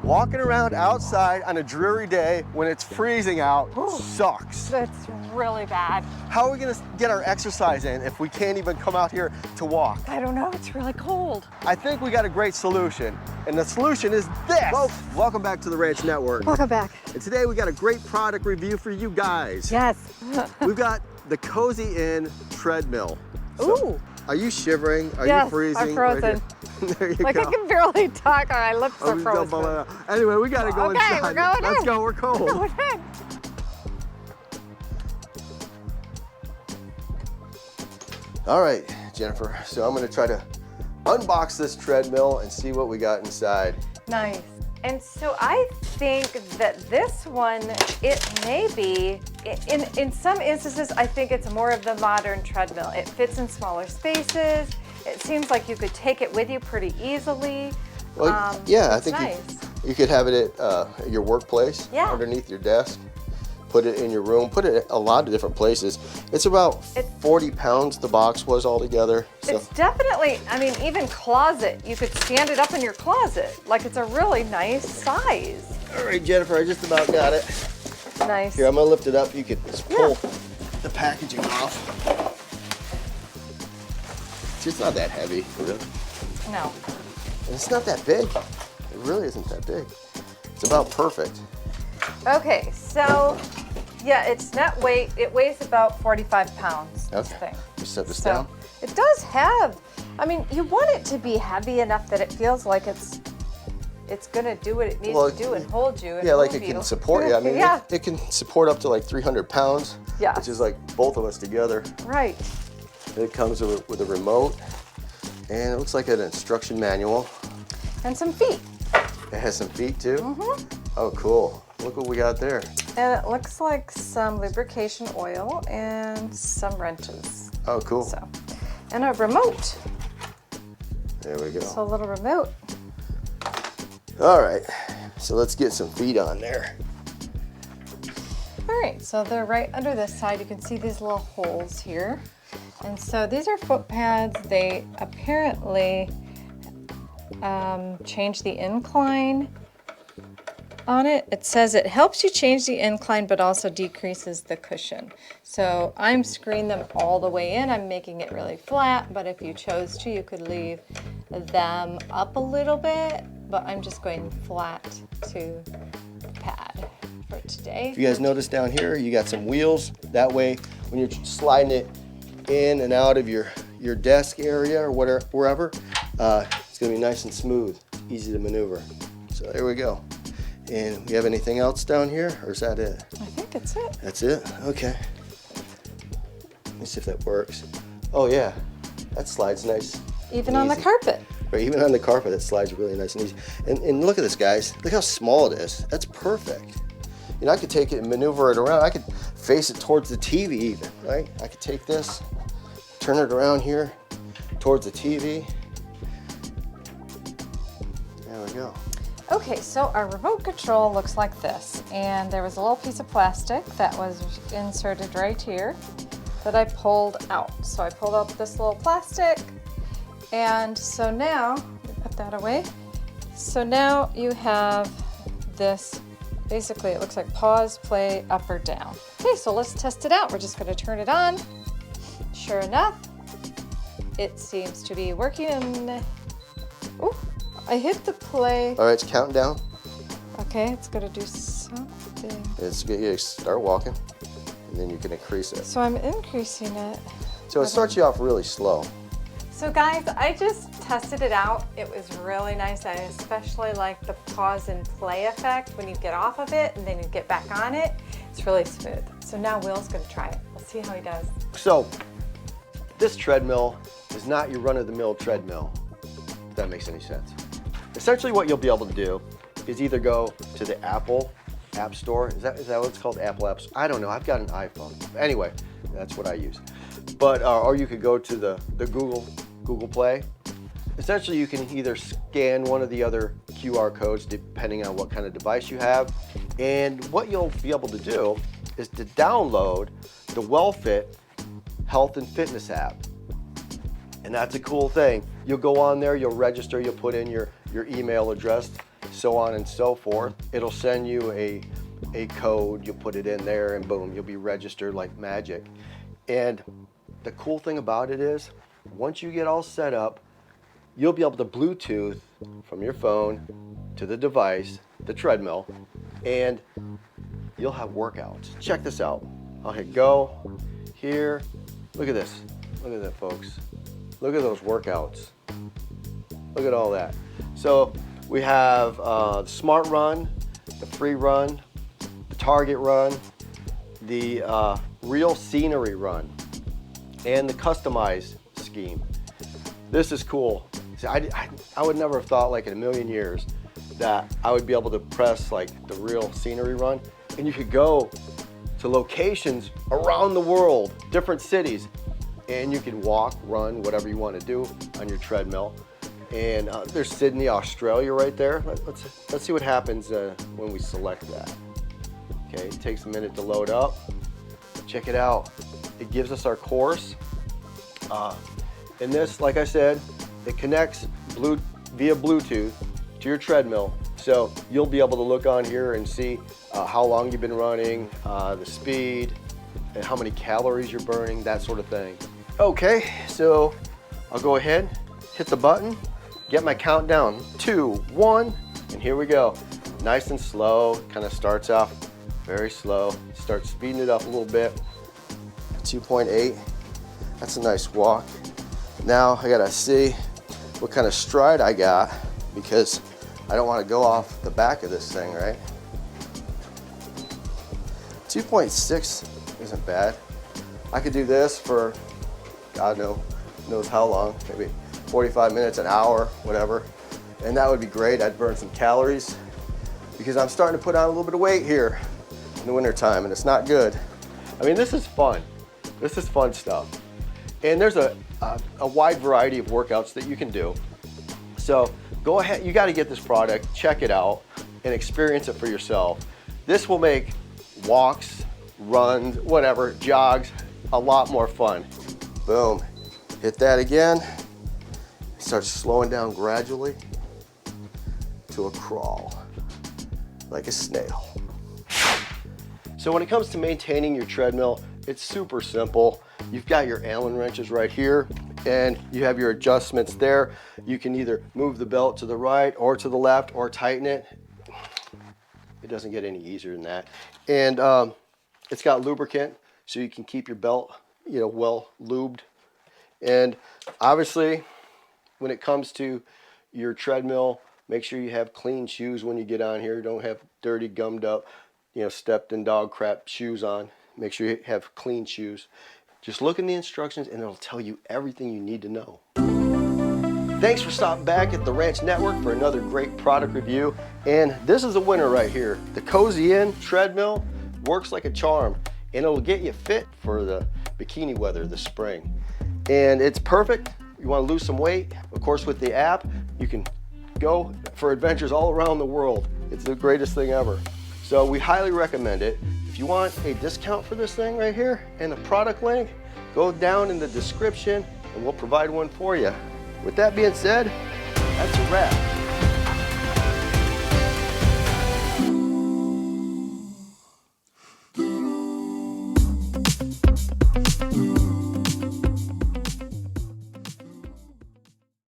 Walking around outside on a dreary day when it's freezing out sucks. That's really bad. How are we gonna get our exercise in if we can't even come out here to walk? I don't know, it's really cold. I think we got a great solution, and the solution is this. Folks, welcome back to the Ranch Network. Welcome back. And today we got a great product review for you guys. Yes. We've got the COZYINN treadmill. Ooh. Are you shivering? Are Yes, you freezing? I'm frozen. Right there you Like go. I can barely talk, my lips are frozen. Anyway, we gotta go inside. We're going Let's in. go, we're cold. We're going in. All right, Jennifer, so I'm gonna try to unbox this treadmill and see what we got inside. Nice. And so I think that this one, it may be, in some instances, I think it's more of the modern treadmill. It fits in smaller spaces. It seems like you could take it with you pretty easily. Well, yeah, I it's think nice. you could have it at your workplace, Yeah. underneath your desk. Put it in your room, put it a lot of different places. It's about 40 pounds, the box was altogether. So. It's definitely, I mean, even closet, you could stand it up in your closet. Like it's a really nice size. All right, Jennifer, I just about got it. Nice. Here, I'm gonna lift it up. You could just pull the packaging off. It's just not that heavy, really. No. And it's not that big. It really isn't that big. It's about perfect. Okay, so yeah, it's net weight. It weighs about 45 pounds, this thing. You set this down? It does have, I mean, you want it to be heavy enough that it feels like it's gonna do what it needs to do and hold you. And yeah, like move it can you. support you. I mean, yeah. it can support up to like 300 pounds, Yeah. which is like both of us together. Right. It comes with a remote, and it looks like an instruction manual. And some feet. It has some feet too? Mm-hmm. Oh, cool. Look what we got there. And it looks like some lubrication oil and some wrenches. Oh, cool. So, and a remote. There we go. So a little remote. All right, so let's get some feet on there. All right, so they're right under this side. You can see these little holes here. And so these are foot pads. They apparently change the incline on it. It says it helps you change the incline, but also decreases the cushion. So I'm screwing them all the way in. I'm making it really flat, but if you chose to, you could leave them up a little bit, but I'm just going flat to the pad for today. If you guys notice down here, you got some wheels. That way, when you're sliding it in and out of your desk area or whatever, wherever, it's gonna be nice and smooth, easy to maneuver. So there we go. And we have anything else down here, or is that it? I think that's it. That's it? Okay. Let me see if that works. Oh yeah, that slides nice. Even on the carpet. Right, even on the carpet, it slides really nice and easy. And look at this, guys. Look how small it is. That's perfect. You know, I could take it and maneuver it around. I could face it towards the TV even, right? I could take this, turn it around here towards the TV. There we go. Okay, so our remote control looks like this, and there was a little piece of plastic that was inserted right here that I pulled out. So I pulled out this little plastic, and so now, put that away. So now you have this, basically it looks like pause, play, up or down. Okay, so let's test it out. We're just gonna turn it on. Sure enough, it seems to be working. And oh, I hit the play. All right, it's counting down. Okay, it's gonna do something. It's good. You start walking, and then you can increase it. So I'm increasing it. So it starts you off really slow. So guys, I just tested it out. It was really nice. I especially like the pause and play effect when you get off of it and then you get back on it. It's really smooth. So now Will's gonna try it. Let's see how he does. So this treadmill is not your run-of-the-mill treadmill, if that makes any sense. Essentially what you'll be able to do is either go to the Apple App Store. Is that what it's called, Apple Apps? I don't know, I've got an iPhone. Anyway, that's what I use. But, or you could go to the Google Play. Essentially you can either scan one of the other QR codes depending on what kind of device you have. And what you'll be able to do is to download the WellFit Health and Fitness app. And that's a cool thing. You'll go on there, you'll register, you'll put in your email address, so on and so forth. It'll send you a code, you'll put it in there and boom, you'll be registered like magic. And the cool thing about it is, once you get all set up, you'll be able to Bluetooth from your phone to the device, the treadmill, and you'll have workouts. Check this out. I'll hit go here. Look at this. Look at that, folks. Look at those workouts. Look at all that. So we have the Smart Run, the Free Run, the Target Run, the Real Scenery Run, and the Customized Scheme. This is cool. See, I would never have thought, like, in a million years that I would be able to press like the Real Scenery Run, and you could go to locations around the world, different cities, and you can walk, run, whatever you want to do on your treadmill. And there's Sydney, Australia right there. Let's see what happens when we select that. Okay, it takes a minute to load up. Check it out. It gives us our course. And this, like I said, it connects via Bluetooth to your treadmill. So you'll be able to look on here and see how long you've been running, the speed, and how many calories you're burning, that sort of thing. Okay, so I'll go ahead, hit the button, get my countdown, 2, 1, and here we go. Nice and slow, kind of starts off very slow, start speeding it up a little bit. 2.8, that's a nice walk. Now I gotta see what kind of stride I got, because I don't want to go off the back of this thing, right? 2.6 isn't bad. I could do this for God knows how long, maybe 45 minutes, an hour, whatever. And that would be great. I'd burn some calories because I'm starting to put on a little bit of weight here in the winter time, and it's not good. I mean, this is fun. This is fun stuff. And there's a wide variety of workouts that you can do. So go ahead, you got to get this product, check it out, and experience it for yourself. This will make walks, runs, whatever, jogs, a lot more fun. Boom, hit that again. Start slowing down gradually to a crawl, like a snail. So when it comes to maintaining your treadmill, it's super simple. You've got your Allen wrenches right here, and you have your adjustments there. You can either move the belt to the right or to the left or tighten it. It doesn't get any easier than that. And it's got lubricant, so you can keep your belt, well lubed. And obviously, when it comes to your treadmill, make sure you have clean shoes when you get on here. Don't have dirty, gummed up, stepped in dog crap shoes on. Make sure you have clean shoes. Just look in the instructions and it'll tell you everything you need to know. Thanks for stopping back at the Ranch Network for another great product review. And this is a winner right here. The COZYINN treadmill works like a charm, and it'll get you fit for the bikini weather this spring. And it's perfect. You want to lose some weight, of course, with the app, you can go for adventures all around the world. It's the greatest thing ever. So we highly recommend it. If you want a discount for this thing right here and a product link, go down in the description and we'll provide one for you. With that being said, that's a wrap.